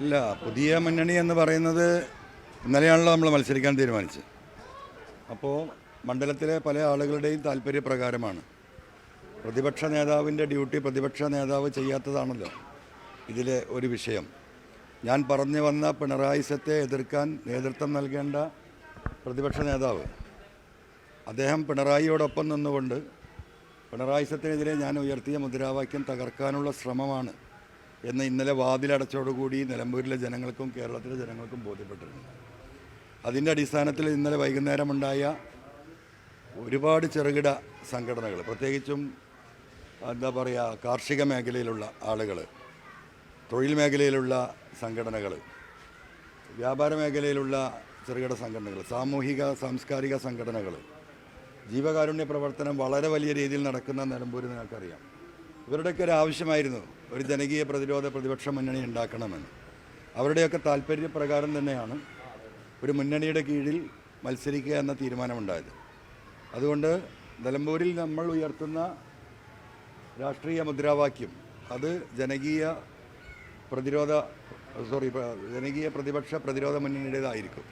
ഇല്ല, പുതിയ മുന്നണി എന്ന് പറയുന്നത് ഇന്നലെയാണല്ലോ നമ്മൾ മത്സരിക്കാൻ തീരുമാനിച്ചത്. അപ്പോൾ മണ്ഡലത്തിലെ പല ആളുകളുടെയും താല്പര്യപ്രകാരമാണ്. പ്രതിപക്ഷ നേതാവിൻ്റെ ഡ്യൂട്ടി പ്രതിപക്ഷ നേതാവ് ചെയ്യാത്തതാണല്ലോ ഇതിലെ ഒരു വിഷയം. ഞാൻ പറഞ്ഞു വന്ന പിണറായിസത്തെ എതിർക്കാൻ നേതൃത്വം നൽകേണ്ട പ്രതിപക്ഷ നേതാവ്, അദ്ദേഹം പിണറായിയോടൊപ്പം നിന്നുകൊണ്ട് പിണറായിസത്തിനെതിരെ ഞാൻ ഉയർത്തിയ മുദ്രാവാക്യം തകർക്കാനുള്ള ശ്രമമാണ് എന്ന് ഇന്നലെ വാതിലടച്ചോടുകൂടി നിലമ്പൂരിലെ ജനങ്ങൾക്കും കേരളത്തിലെ ജനങ്ങൾക്കും ബോധ്യപ്പെട്ടിരുന്നു. അതിൻ്റെ അടിസ്ഥാനത്തിൽ ഇന്നലെ വൈകുന്നേരമുണ്ടായ ഒരുപാട് ചെറുകിട സംഘടനകൾ, പ്രത്യേകിച്ചും കാർഷിക മേഖലയിലുള്ള ആളുകൾ, തൊഴിൽ മേഖലയിലുള്ള സംഘടനകൾ, വ്യാപാര മേഖലയിലുള്ള ചെറുകിട സംഘടനകൾ, സാമൂഹിക സാംസ്കാരിക സംഘടനകൾ, ജീവകാരുണ്യ പ്രവർത്തനം വളരെ വലിയ രീതിയിൽ നടക്കുന്ന നിലമ്പൂർ നിങ്ങൾക്കറിയാം. ഇവരുടെയൊക്കെ ഒരു ആവശ്യമായിരുന്നു ഒരു ജനകീയ പ്രതിപക്ഷ മുന്നണി ഉണ്ടാക്കണമെന്ന്. അവരുടെയൊക്കെ താല്പര്യപ്രകാരം തന്നെയാണ് ഒരു മുന്നണിയുടെ കീഴിൽ മത്സരിക്കുക എന്ന തീരുമാനമുണ്ടായത്. അതുകൊണ്ട് നിലമ്പൂരിൽ നമ്മൾ ഉയർത്തുന്ന രാഷ്ട്രീയ മുദ്രാവാക്യം അത് ജനകീയ പ്രതിപക്ഷ പ്രതിരോധ മുന്നണിയുടേതായിരിക്കും.